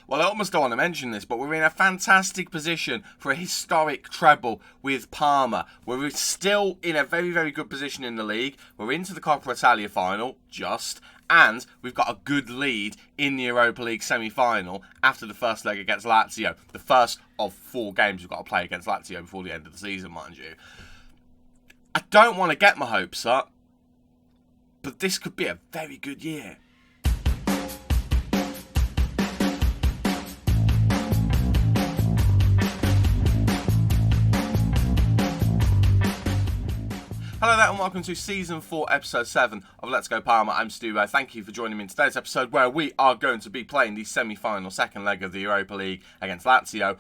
Well, I almost don't want to mention this, but we're in a fantastic position for a historic treble with Parma. We're still in a very, very good position in the league. We're into the Coppa Italia final, and we've got a good lead in the Europa League semi-final after the first leg against Lazio. The first of 4 games we've got to play against Lazio before the end of the season, mind you. I don't want to get my hopes up, but this could be a very good year. Hello there and welcome to Season 4, Episode 7 of Let's Go Parma. I'm Stu. Thank you for joining me in today's episode where we are going to be playing the semi-final second leg of the Europa League against Lazio.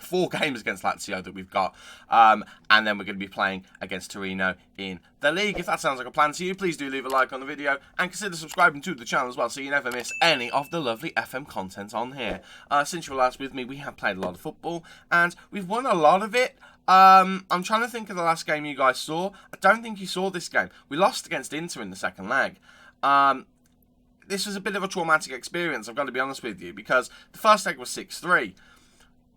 4 games against Lazio that we've got. And then we're going to be playing against Torino in the league. If that sounds like a plan to you, please do leave a like on the video and consider subscribing to the channel as well so you never miss any of the lovely FM content on here. Since you were last with me, we have played a lot of football and we've won a lot of it. I'm trying to think of the last game you guys saw. I don't think you saw this game. We lost against Inter in the second leg. This was a bit of a traumatic experience, I've got to be honest with you, because the first leg was 6-3.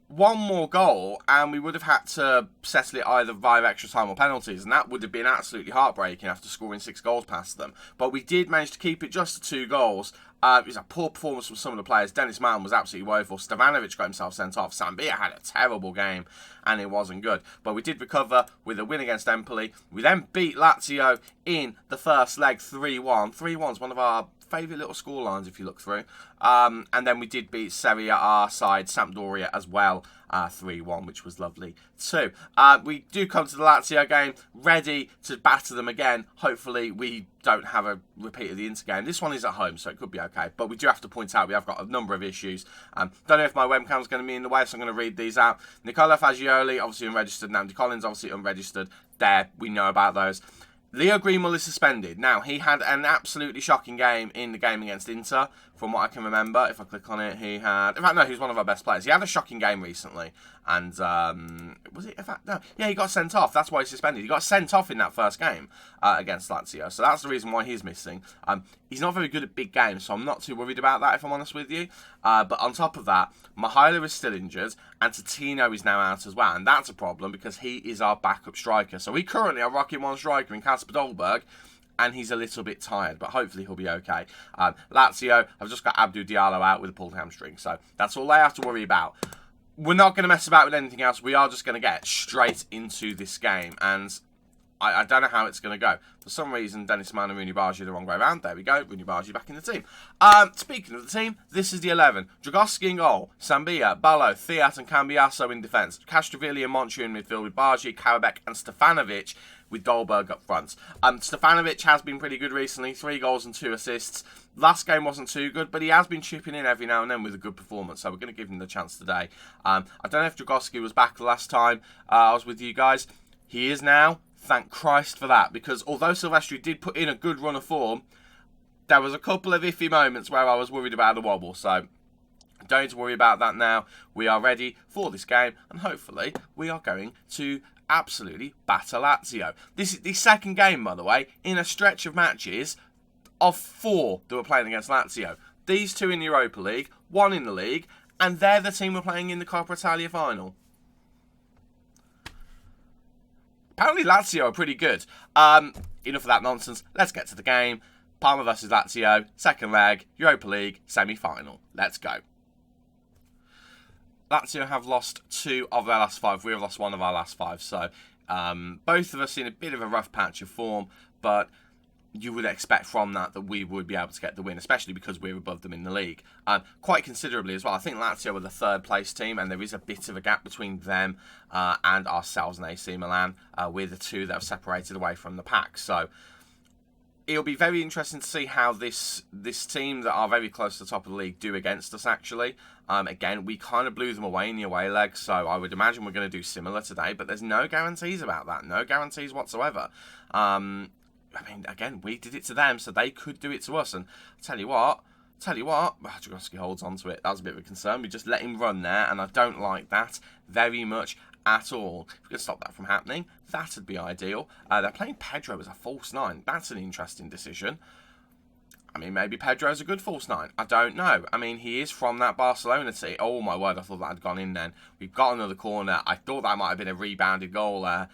One more goal, and we would have had to settle it either via extra time or penalties, and that would have been absolutely heartbreaking after scoring 6 goals past them. But we did manage to keep it just to 2 goals. It was a poor performance from some of the players. Dennis Martin was absolutely woeful. Stevanovic got himself sent off. Sambia had a terrible game, and it wasn't good. But we did recover with a win against Empoli. We then beat Lazio in the first leg 3-1. 3-1's one of our favourite little score lines if you look through. And then we did beat Serie A side Sampdoria as well, 3-1, which was lovely too. We do come to the Lazio game ready to batter them again. Hopefully we don't have a repeat of the Inter game. This one is at home, so it could be okay. But we do have to point out we have got a number of issues. Don't know if my webcam's going to be in the way, so I'm going to read these out. Nicola Fagioli, obviously unregistered. Nandy Collins, obviously unregistered. There, we know about those. Leo Greenwell is suspended. Now, he had an absolutely shocking game in the game against Inter, from what I can remember. If I click on it, he had... In fact, no, he was one of our best players. He had a shocking game recently. And, was it... In fact, no. Yeah, he got sent off. That's why he's suspended. He got sent off in that first game against Lazio. So that's the reason why he's missing. He's not very good at big games, so I'm not too worried about that, if I'm honest with you. But on top of that, Mihailo is still injured, and Totino is now out as well. And that's a problem, because he is our backup striker. So we currently are rocking one striker in Kasper Dolberg, and he's a little bit tired, but hopefully he'll be okay. Lazio have just got Abdou Diallo out with a pulled hamstring, so that's all they have to worry about. We're not going to mess about with anything else. We are just going to get straight into this game, and I don't know how it's going to go. For some reason, Dennis Mann and Rooney Bargi are the wrong way around. There we go. Rooney Bargi back in the team. Speaking of the team, this is the 11. Dragowski in goal. Sambia, Ballo, Thiat and Cambiasso in defence. Castrovilli and Monchi in midfield with Bargi, Karabek and Stefanovic with Dolberg up front. Stefanovic has been pretty good recently. 3 goals and 2 assists. Last game wasn't too good, but he has been chipping in every now and then with a good performance. So we're going to give him the chance today. I don't know if Dragowski was back the last time I was with you guys. He is now. Thank Christ for that, because although Silvestri did put in a good run of form, there was a couple of iffy moments where I was worried about the wobble. So don't need to worry about that now. We are ready for this game, and hopefully we are going to absolutely batter Lazio. This is the second game, by the way, in a stretch of matches of 4 that we're playing against Lazio. These 2 in the Europa League, 1 in the league, and they're the team we're playing in the Coppa Italia final. Apparently Lazio are pretty good. Enough of that nonsense. Let's get to the game. Parma versus Lazio, second leg, Europa League, semi-final. Let's go. Lazio have lost 2 of their last 5. We have lost 1 of our last 5. So both of us in a bit of a rough patch of form. But you would expect from that we would be able to get the win, especially because we're above them in the league. Quite considerably as well. I think Lazio are the 3rd place team, and there is a bit of a gap between them and ourselves and AC Milan. We're the 2 that have separated away from the pack. So it'll be very interesting to see how this team that are very close to the top of the league do against us, actually. Again, we kind of blew them away in the away leg, so I would imagine we're going to do similar today, but there's no guarantees about that. No guarantees whatsoever. I mean, again, we did it to them, so they could do it to us. And I'll tell you what, Dragowski holds on to it. That was a bit of a concern. We just let him run there, and I don't like that very much at all. If we could stop that from happening, that would be ideal. They're playing Pedro as a false 9. That's an interesting decision. I mean, maybe Pedro's a good false nine. I don't know. I mean, he is from that Barcelona team. Oh, my word, I thought that had gone in then. We've got another corner. I thought that might have been a rebounded goal there.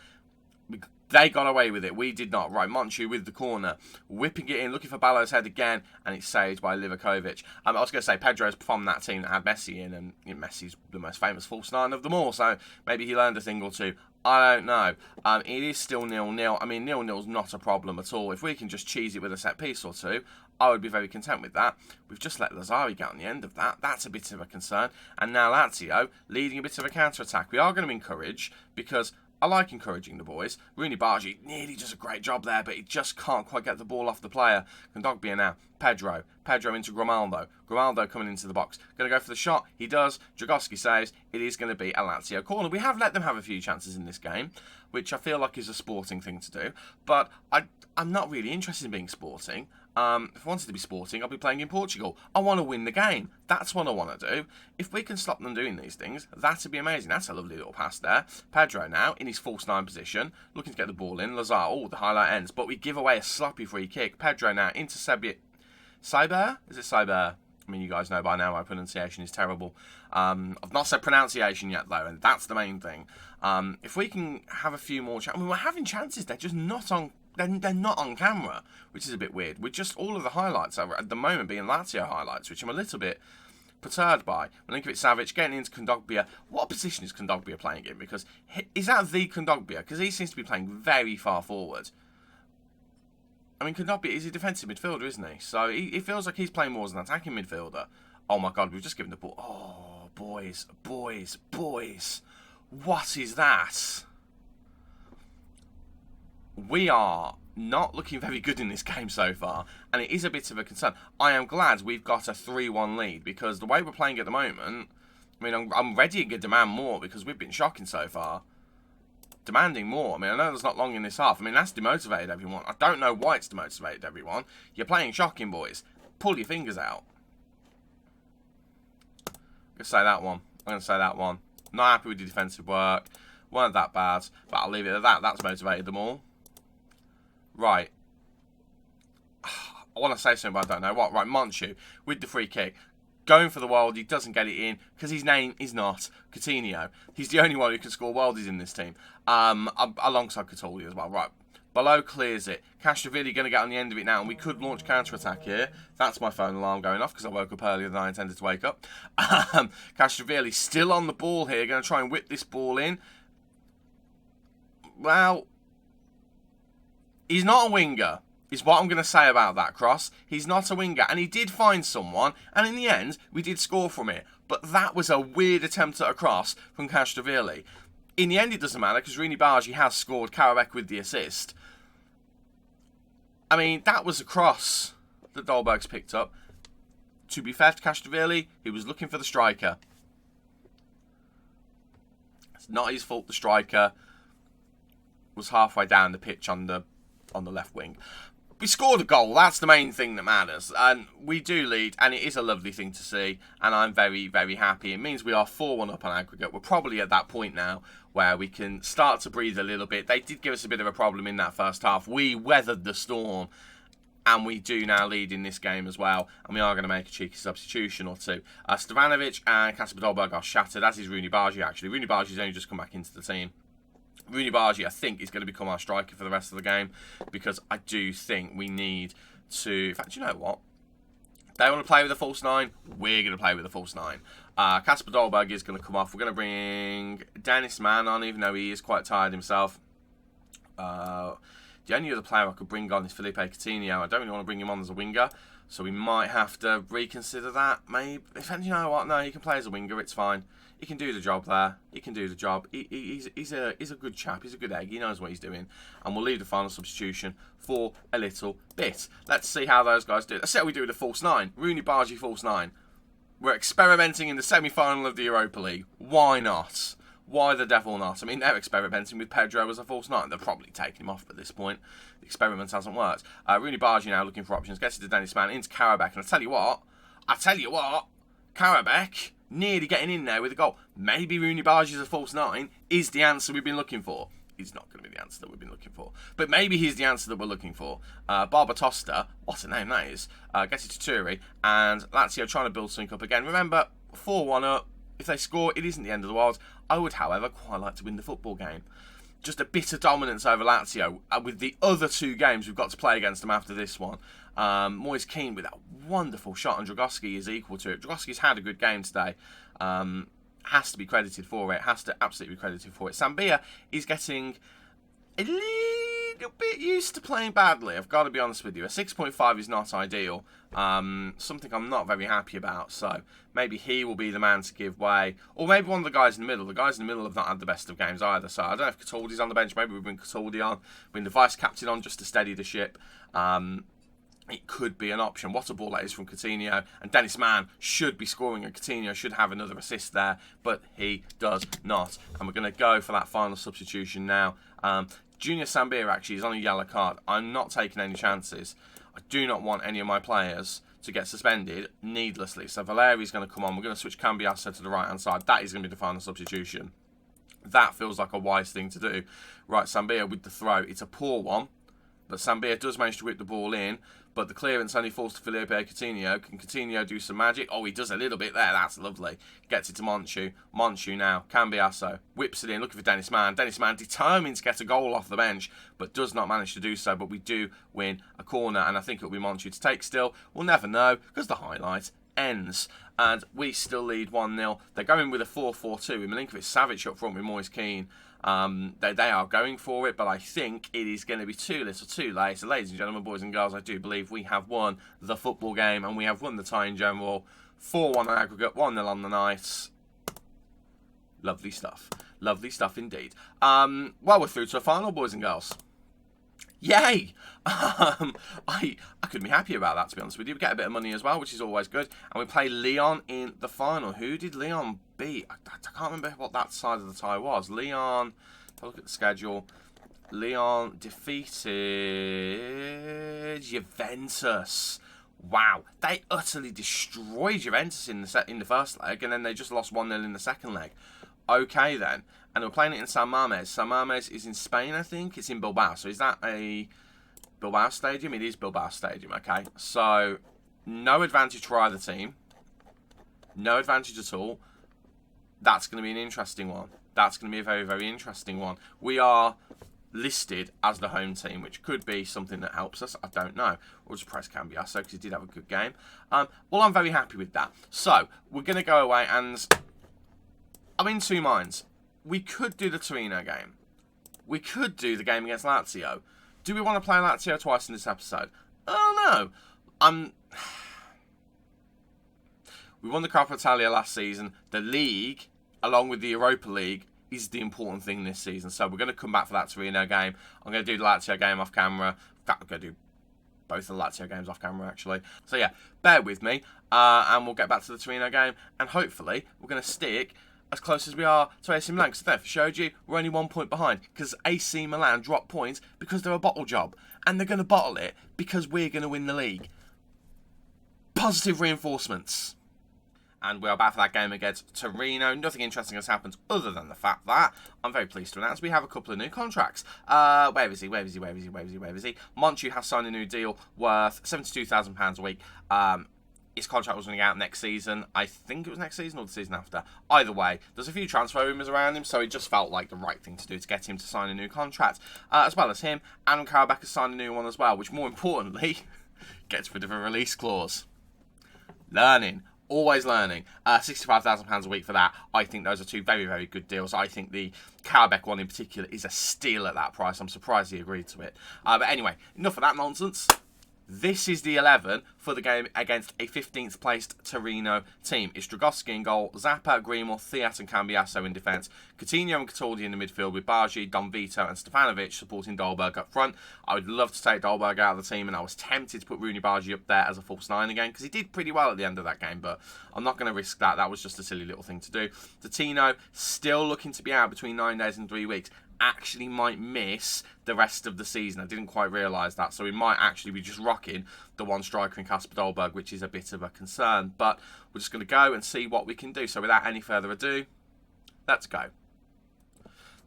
They got away with it. We did not. Right, Monchu with the corner. Whipping it in, looking for Ballo's head again, and it's saved by Livakovic. I was going to say, Pedro's from that team that had Messi in, and Messi's the most famous false nine of them all, so maybe he learned a thing or two. I don't know. It is still 0-0. I mean, 0-0's not a problem at all. If we can just cheese it with a set piece or two, I would be very content with that. We've just let LAZIO get on the end of that. That's a bit of a concern. And now LAZIO leading a bit of a counter-attack. We are going to encourage, because I like encouraging the boys. Rooney Bargi nearly does a great job there, but he just can't quite get the ball off the player. Kondogbia now. Pedro into Grimaldo. Grimaldo coming into the box. Going to go for the shot. He does. Dragowski saves. It is going to be a Lazio corner. We have let them have a few chances in this game, which I feel like is a sporting thing to do. But I'm not really interested in being sporting. If I wanted to be sporting, I'll be playing in Portugal. I want to win the game. That's what I want to do. If we can stop them doing these things, that'd be amazing. That's a lovely little pass there. Pedro now in his false nine position, looking to get the ball in. LAZIO, oh, the highlight ends, but we give away a sloppy free kick. Pedro now into Cyber? Is it Cyber? I mean, you guys know by now my pronunciation is terrible. I've not said pronunciation yet, though, and that's the main thing. If we can have a few more chances, I mean, we're having chances, they're just not on. They're not on camera, which is a bit weird. With just all of the highlights are at the moment being Lazio highlights, which I'm a little bit perturbed by. Milinkovic-Savic getting into Kondogbia. What position is Kondogbia playing in? Because is that the Kondogbia? Because he seems to be playing very far forward. I mean, Kondogbia is a defensive midfielder, isn't he? So it feels like he's playing more as an attacking midfielder. Oh my God, we've just given the ball. Oh, boys. What is that? We are not looking very good in this game so far, and it is a bit of a concern. I am glad we've got a 3-1 lead, because the way we're playing at the moment, I mean, I'm ready to demand more, because we've been shocking so far. Demanding more. I mean, I know there's not long in this half. I mean, that's demotivated everyone. I don't know why it's demotivated everyone. You're playing shocking, boys. Pull your fingers out. I'm going to say that one. Not happy with the defensive work. Weren't that bad, but I'll leave it at that. That's motivated them all. Right. I want to say something, but I don't know what. Right, Monchu with the free kick. Going for the world, he doesn't get it in because his name is not Coutinho. He's the only one who can score worldies in this team. Alongside Cataldi as well. Right. Below clears it. Castrovilli going to get on the end of it now, and we could launch counter-attack here. That's my phone alarm going off because I woke up earlier than I intended to wake up. Castrovilli still on the ball here, going to try and whip this ball in. Well, he's not a winger, is what I'm going to say about that cross. He's not a winger, and he did find someone, and in the end, we did score from it. But that was a weird attempt at a cross from Castrovilli. In the end, it doesn't matter, because Rooney Bargi has scored, Karabek with the assist. I mean, that was a cross that Dolberg's picked up. To be fair to Castrovilli, he was looking for the striker. It's not his fault the striker was halfway down the pitch on the left wing. We scored a goal. That's the main thing that matters. And we do lead, and it is a lovely thing to see. And I'm very, very happy. It means we are 4-1 up on aggregate. We're probably at that point now where we can start to breathe a little bit. They did give us a bit of a problem in that first half. We weathered the storm, and we do now lead in this game as well. And we are going to make a cheeky substitution or two. Stevanovic and Kasper Dolberg are shattered, as is Rooney Bargi, actually. Rooney Bargi's only just come back into the team. Rooney Bargi, I think, is going to become our striker for the rest of the game, because I do think we need to... In fact, you know what? They want to play with a false nine. We're going to play with a false nine. Kasper Dolberg is going to come off. We're going to bring Dennis Mann on, even though he is quite tired himself. The only other player I could bring on is Felipe Coutinho. I don't really want to bring him on as a winger, so we might have to reconsider that. Maybe. In fact, you know what? No, he can play as a winger. It's fine. He can do the job there. He can do the job. He's a good chap. He's a good egg. He knows what he's doing. And we'll leave the final substitution for a little bit. Let's see how those guys do. Let's see how we do with a false nine. Rooney Bargi false nine. We're experimenting in the semi-final of the Europa League. Why not? Why the devil not? I mean, they're experimenting with Pedro as a false nine. They're probably taking him off at this point. The experiment hasn't worked. Rooney Bargi now looking for options. Gets it to Dennis Mann. Into Karabek. And I tell you what. Karabek... nearly getting in there with a goal. Maybe Rooney Bargi as a false nine is the answer we've been looking for. he's not going to be the answer that we've been looking for. But maybe he's the answer that we're looking for. Barbatosta, what a name that is, gets it to Turi, and Lazio trying to build something up again. Remember, 4-1 up. If they score, it isn't the end of the world. I would, however, quite like to win the football game. Just a bit of dominance over Lazio. With the other 2 games we've got to play against them after this one. Moise Keane with that wonderful shot, and Dragowski is equal to it. Dragowski's had a good game today. Has to be credited for it. Has to absolutely be credited for it. Sambia is getting a little bit used to playing badly. I've got to be honest with you. A 6.5 is not ideal. Something I'm not very happy about. So maybe he will be the man to give way. Or maybe one of the guys in the middle. The guys in the middle have not had the best of games either. So I don't know if Cataldi's on the bench. Maybe we bring Cataldi on. Bring the vice captain on just to steady the ship. It could be an option. What a ball that is from Coutinho. And Dennis Mann should be scoring, and Coutinho should have another assist there, but he does not. And we're going to go for that final substitution now. Junior Sambia actually is on a yellow card. I'm not taking any chances. I do not want any of my players to get suspended needlessly. So Valeri's going to come on. We're going to switch Cambiasso to the right-hand side. That is going to be the final substitution. That feels like a wise thing to do. Right, Sambia with the throw. It's a poor one, but Sambia does manage to whip the ball in. But the clearance only falls to Felipe Coutinho. Can Coutinho do some magic? Oh, he does a little bit there. That's lovely. Gets it to Monchu. Monchu now. Cambiasso. Whips it in. Looking for Dennis Mann. Dennis Mann determined to get a goal off the bench, but does not manage to do so. But we do win a corner, and I think it'll be Monchu to take still. We'll never know, because the highlight ends. And we still lead 1-0. They're going with a 4-4-2. Milinkovic-Savic up front with Moise Keane. They are going for it, but I think it is going to be too little too late. So ladies and gentlemen, boys and girls, I do believe we have won the football game, and we have won the tie in general. 4-1 on aggregate, 1-0 on the night. Lovely stuff. Lovely stuff indeed. Well, we're through to a final, boys and girls. Yay! I couldn't be happier about that, to be honest with you. We get a bit of money as well, which is always good. And we play Lyon in the final. Who did Lyon beat? I can't remember what that side of the tie was. Lyon, if I look at the schedule, Lyon defeated Juventus. Wow, they utterly destroyed Juventus in the first leg, and then they just lost 1-0 in the second leg. Okay then. And we're playing it in San Mamés. San Mamés is in Spain, I think. It's in Bilbao. So is that a Bilbao stadium? It is Bilbao stadium, okay. So, no advantage for either team. No advantage at all. That's going to be an interesting one. That's going to be a very, very interesting one. We are listed as the home team, which could be something that helps us. I don't know. We'll just press Cambiasso because he did have a good game. Well, I'm very happy with that. So, we're going to go away, and I'm in two minds. We could do the Torino game. We could do the game against Lazio. Do we want to play Lazio twice in this episode? Oh no. We won the Coppa Italia last season. The league, along with the Europa League, is the important thing this season. So we're going to come back for that Torino game. I'm going to do the Lazio game off camera. In fact, I'm going to do both the Lazio games off camera, actually. So yeah, bear with me. And we'll get back to the Torino game. And hopefully, we're going to stick as close as we are to AC Milan. Because I don't know if I showed you, we're only 1 point behind. Because AC Milan dropped points because they're a bottle job. And they're going to bottle it because we're going to win the league. Positive reinforcements. And we are back for that game against Torino. Nothing interesting has happened other than the fact that I'm very pleased to announce we have a couple of new contracts. Where is he? Monchu has signed a new deal worth £72,000 a week. His contract was running out next season. I think it was next season or the season after. Either way, there's a few transfer rumours around him, so it just felt like the right thing to do to get him to sign a new contract. As well as him, Adam Karabakh has signed a new one as well, which more importantly, gets rid of a release clause. Learning. Always learning. £65,000 a week for that. I think those are two very, very good deals. I think the Karabakh one in particular is a steal at that price. I'm surprised he agreed to it. But anyway, enough of that nonsense. This is the 11 for the game against a 15th placed Torino team. It's Dragowski in goal, Zappa, Greenwell, Theat and Cambiasso in defence, Coutinho and Cataldi in the midfield with Bargi, Don Vito and Stefanovic supporting Dolberg up front. I would love to take Dolberg out of the team, and I was tempted to put Rooney Bargi up there as a false nine again because he did pretty well at the end of that game, but I'm not going to risk that. That was just a silly little thing to do. Tino still looking to be out between 9 days and 3 weeks. Actually might miss the rest of the season. I didn't quite realise that, so we might actually be just rocking the one striker in Kasper Dolberg, which is a bit of a concern. But we're just going to go and see what we can do. So without any further ado, let's go.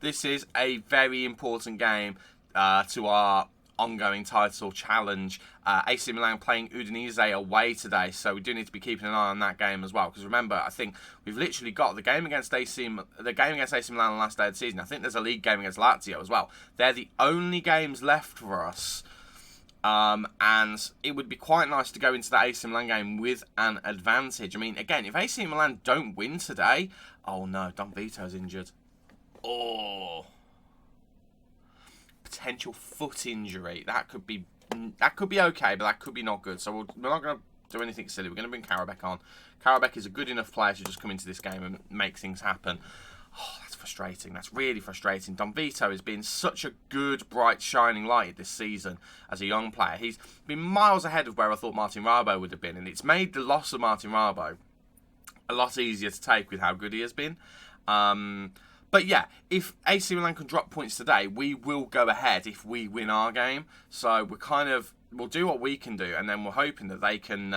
This is a very important game to our ongoing title challenge. AC Milan playing Udinese away today, so we do need to be keeping an eye on that game as well. Because remember, I think we've literally got the game against AC Milan on the last day of the season. I think there's a league game against Lazio as well. They're the only games left for us. And it would be quite nice to go into that AC Milan game with an advantage. I mean, again, if AC Milan don't win today, oh no, Don Vito's injured. Oh, potential foot injury. That could be okay, but that could be not good. So we're not going to do anything silly. We're going to bring Karabek on. Karabek is a good enough player to just come into this game and make things happen. Oh, that's frustrating. That's really frustrating. Don Vito has been such a good, bright, shining light this season as a young player. He's been miles ahead of where I thought Martin Rabo would have been, and it's made the loss of Martin Rabo a lot easier to take with how good he has been. But yeah, if AC Milan can drop points today, we will go ahead if we win our game. So we'll do what we can do, and then we're hoping that they can,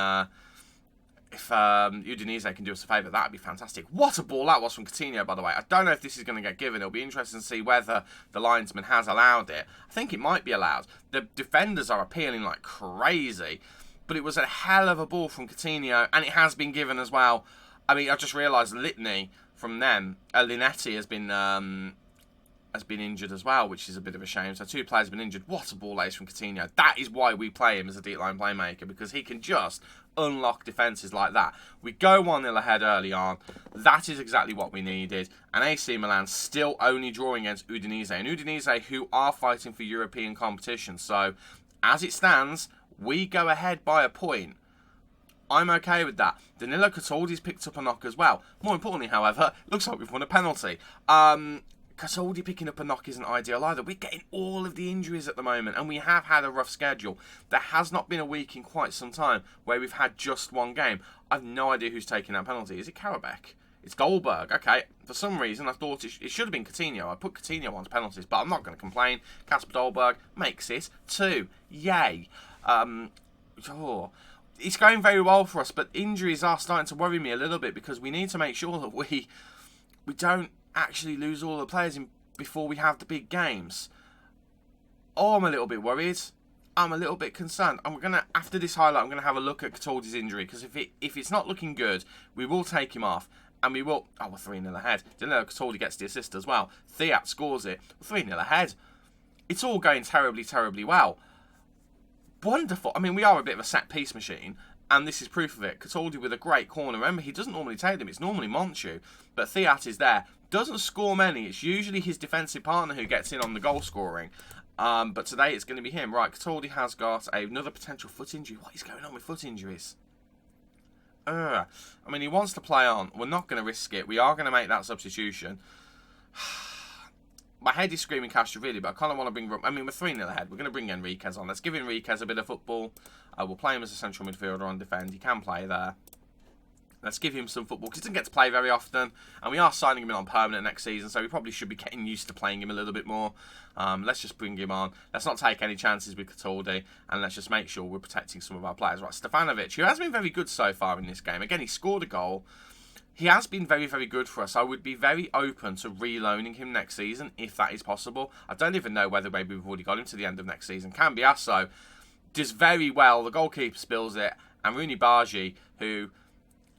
if Udinese can do us a favour, that would be fantastic. What a ball that was from Coutinho, by the way. I don't know if this is going to get given. It'll be interesting to see whether the linesman has allowed it. I think it might be allowed. The defenders are appealing like crazy, but it was a hell of a ball from Coutinho, and it has been given as well. I mean, I just realised Litany from them, Linetti has been injured as well, which is a bit of a shame. So 2 players have been injured. What a ball ace from Coutinho. That is why we play him as a deep line playmaker, because he can just unlock defences like that. We go 1-0 ahead early on. That is exactly what we needed. And AC Milan still only drawing against Udinese. And Udinese, who are fighting for European competition. So as it stands, we go ahead by a point. I'm okay with that. Danilo Cataldi's picked up a knock as well. More importantly, however, looks like we've won a penalty. Cataldi picking up a knock isn't ideal either. We're getting all of the injuries at the moment, and we have had a rough schedule. There has not been a week in quite some time where we've had just one game. I've no idea who's taking that penalty. Is it Karabek? It's Goldberg. Okay, for some reason I thought it should have been Coutinho. I put Coutinho on to penalties, but I'm not going to complain. Kasper Dolberg makes it 2. Yay. It's going very well for us, but injuries are starting to worry me a little bit, because we need to make sure that we don't actually lose all the players before we have the big games. Oh, I'm a little bit worried. I'm a little bit concerned. And after this highlight, I'm going to have a look at Cataldi's injury, because if it's not looking good, we will take him off. And we will... Oh, we're 3-0 ahead. Danilo Cataldi gets the assist as well. Thiat scores it. We're 3-0 ahead. It's all going terribly, terribly well. Wonderful. I mean, we are a bit of a set-piece machine, and this is proof of it. Cataldi with a great corner. Remember, he doesn't normally take them. It's normally Monchu, but Thiat is there. Doesn't score many. It's usually his defensive partner who gets in on the goal scoring. But today it's going to be him. Right, Cataldi has got another potential foot injury. What is going on with foot injuries? I mean, he wants to play on. We're not going to risk it. We are going to make that substitution. My head is screaming Castrovilli, but I kind of want to bring... I mean, we're 3-0 ahead. We're going to bring Enriquez on. Let's give Enriquez a bit of football. We'll play him as a central midfielder on defend. He can play there. Let's give him some football, because he doesn't get to play very often. And we are signing him in on permanent next season, so we probably should be getting used to playing him a little bit more. Let's just bring him on. Let's not take any chances with Cataldi, and let's just make sure we're protecting some of our players. Right, Stefanovic, who has been very good so far in this game. Again, he scored a goal. He has been very, very good for us. I would be very open to reloaning him next season, if that is possible. I don't even know whether maybe we've already got him to the end of next season. Cambiasso does very well. The goalkeeper spills it. And Rooney Bargi, who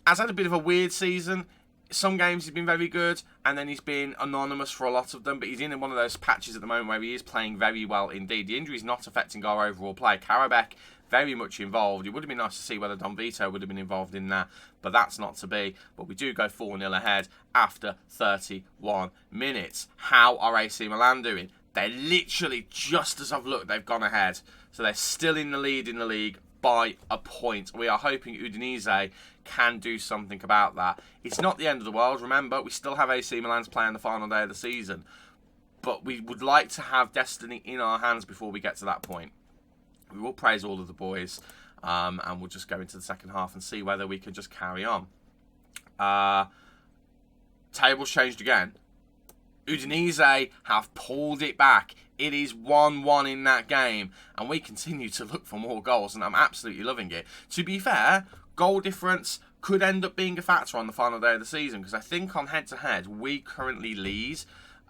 has had a bit of a weird season. Some games he's been very good, and then he's been anonymous for a lot of them. But he's in one of those patches at the moment where he is playing very well indeed. The injury is not affecting our overall play. Karabek, very much involved. It would have been nice to see whether Don Vito would have been involved in that, but that's not to be. But we do go 4-0 ahead after 31 minutes. How are AC Milan doing? They're literally, just as I've looked, they've gone ahead. So they're still in the lead in the league by a point. We are hoping Udinese can do something about that. It's not the end of the world. Remember, we still have AC Milan to play on the final day of the season. But we would like to have destiny in our hands before we get to that point. We will praise all of the boys, and we'll just go into the second half and see whether we can just carry on. Tables changed again. Udinese have pulled it back. It is 1-1 in that game, and we continue to look for more goals, and I'm absolutely loving it. To be fair, goal difference could end up being a factor on the final day of the season, because I think on head-to-head, we currently lead.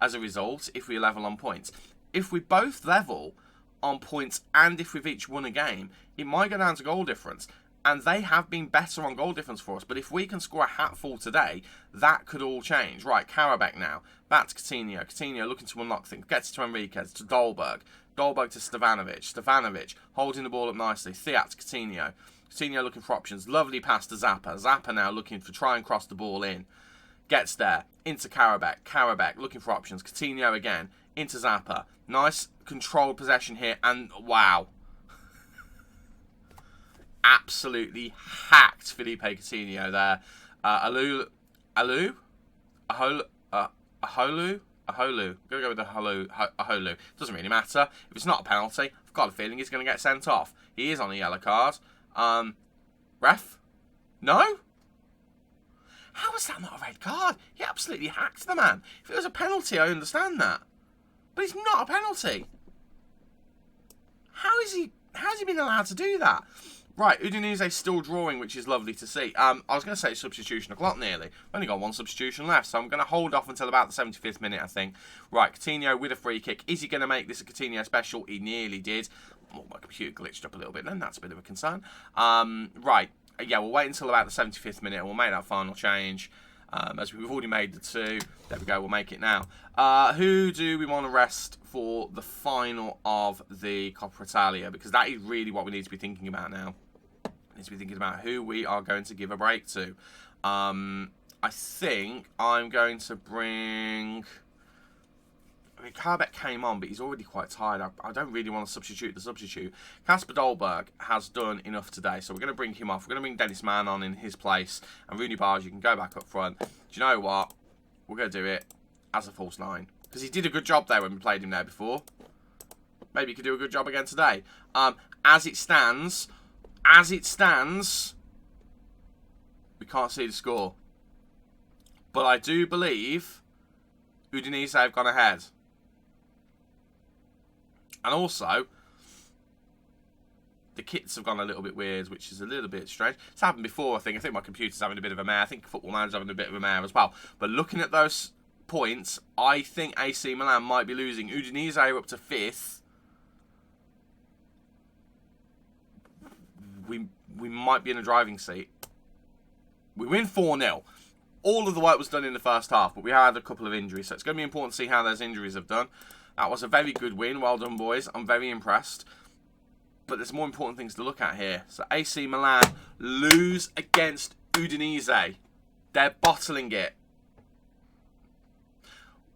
as a result if we level on points. If we both level on points and if we've each won a game, it might go down to goal difference. And they have been better on goal difference for us. But if we can score a hatful today, that could all change. Right, Karabakh now. Back to Coutinho. Coutinho looking to unlock things. Gets it to Enriquez, to Dolberg. Dolberg to Stevanovic. Stevanovic holding the ball up nicely. Thiat to Coutinho. Coutinho looking for options. Lovely pass to Zappa. Zappa now looking for try and cross the ball in. Gets there. Into Karabakh. Karabakh looking for options. Coutinho again. Into Zappa. Nice controlled possession here. And wow. Absolutely hacked Felipe Coutinho there. Aholu. Gonna go with Aholu. Doesn't really matter. If it's not a penalty, I've got a feeling he's gonna get sent off. He is on a yellow card. Ref? No? How is that not a red card? He absolutely hacked the man. If it was a penalty, I understand that. But it's not a penalty. How's he been allowed to do that? Right, Udinese still drawing, which is lovely to see. I was going to say substitution o'clock nearly. I've only got one substitution left, so I'm going to hold off until about the 75th minute, I think. Right, Coutinho with a free kick. Is he going to make this a Coutinho special? He nearly did. Oh, my computer glitched up a little bit then. That's a bit of a concern. Right, yeah, we'll wait until about the 75th minute and we'll make that final change. As we've already made the two. There we go, we'll make it now. Who do we want to rest for the final of the Coppa Italia? Because that is really what we need to be thinking about now. We need to be thinking about who we are going to give a break to. I think I'm going to bring... I mean, Karabakh came on, but he's already quite tired. I don't really want to substitute the substitute. Kasper Dolberg has done enough today, so we're going to bring him off. We're going to bring Dennis Mann on in his place. And Rooney Barge can go back up front. Do you know what? We're going to do it as a false nine. Because he did a good job there when we played him there before. Maybe he could do a good job again today. As it stands, we can't see the score. But I do believe Udinese have gone ahead. And also, the kits have gone a little bit weird, which is a little bit strange. It's happened before, I think. I think my computer's having a bit of a mare. I think Football Manager's having a bit of a mare as well. But looking at those points, I think AC Milan might be losing. Udinese are up to 5th. We might be in a driving seat. We win 4-0. All of the work was done in the first half, but we had a couple of injuries. So it's going to be important to see how those injuries have done. That was a very good win. Well done, boys. I'm very impressed. But there's more important things to look at here. So AC Milan lose against Udinese. They're bottling it.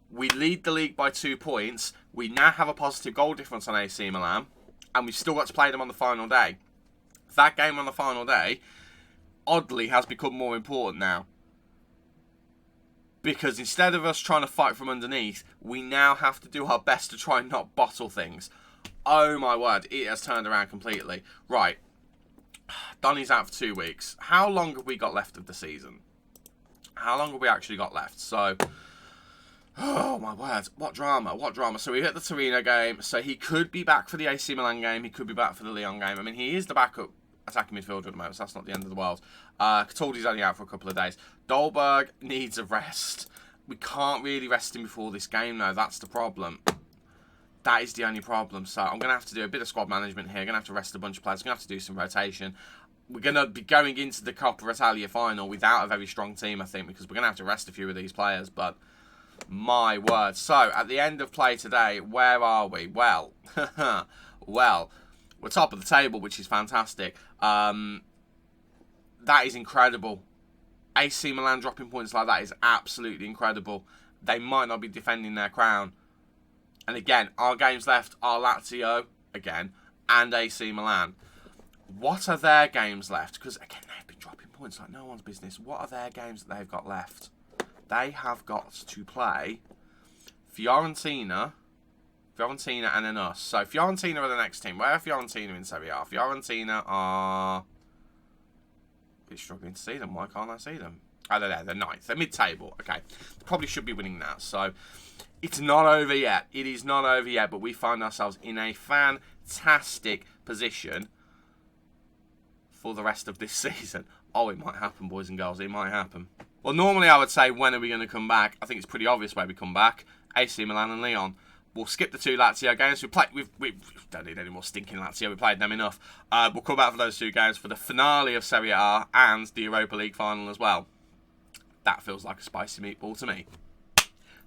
We lead the league by 2 points. We now have a positive goal difference on AC Milan. And we've still got to play them on the final day. That game on the final day, oddly, has become more important now. Because instead of us trying to fight from underneath, we now have to do our best to try and not bottle things. Oh my word, it has turned around completely. Right, Donny's out for 2 weeks. How long have we got left of the season? How long have we actually got left? So, oh my word, what drama, what drama. So we hit the Torino game, so he could be back for the AC Milan game, he could be back for the Lyon game. I mean, he is the backup attacking midfielder at the moment, so that's not the end of the world. Cataldi's only out for a couple of days. Dolberg needs a rest. We can't really rest him before this game, though. That's the problem. That is the only problem. So I'm going to have to do a bit of squad management here. I'm going to have to rest a bunch of players. I'm going to have to do some rotation. We're going to be going into the Coppa Italia final without a very strong team, I think, because we're going to have to rest a few of these players. But my word. So at the end of play today, where are we? Well, well, we're top of the table, which is fantastic. That is incredible. AC Milan dropping points like that is absolutely incredible. They might not be defending their crown. And again, our games left are Lazio, again, and AC Milan. What are their games left? Because, again, they've been dropping points like no one's business. What are their games that they've got left? They have got to play Fiorentina and then us. So Fiorentina are the next team. Where are Fiorentina in Serie A? Fiorentina are... a bit struggling to see them. Why can't I see them? Oh, they're there. They're 9th. They're mid-table. Okay. They probably should be winning that. So it's not over yet. It is not over yet. But we find ourselves in a fantastic position for the rest of this season. Oh, it might happen, boys and girls. It might happen. Well, normally I would say, when are we going to come back? I think it's pretty obvious where we come back. AC Milan and Lyon. We'll skip the 2 Lazio games. We don't need any more stinking Lazio. We played them enough. We'll come back for those 2 games for the finale of Serie A and the Europa League final as well. That feels like a spicy meatball to me.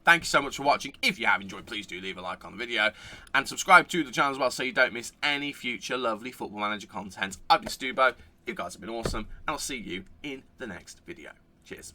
Thank you so much for watching. If you have enjoyed, please do leave a like on the video. And subscribe to the channel as well so you don't miss any future lovely Football Manager content. I've been Stubo. You guys have been awesome. And I'll see you in the next video. Cheers.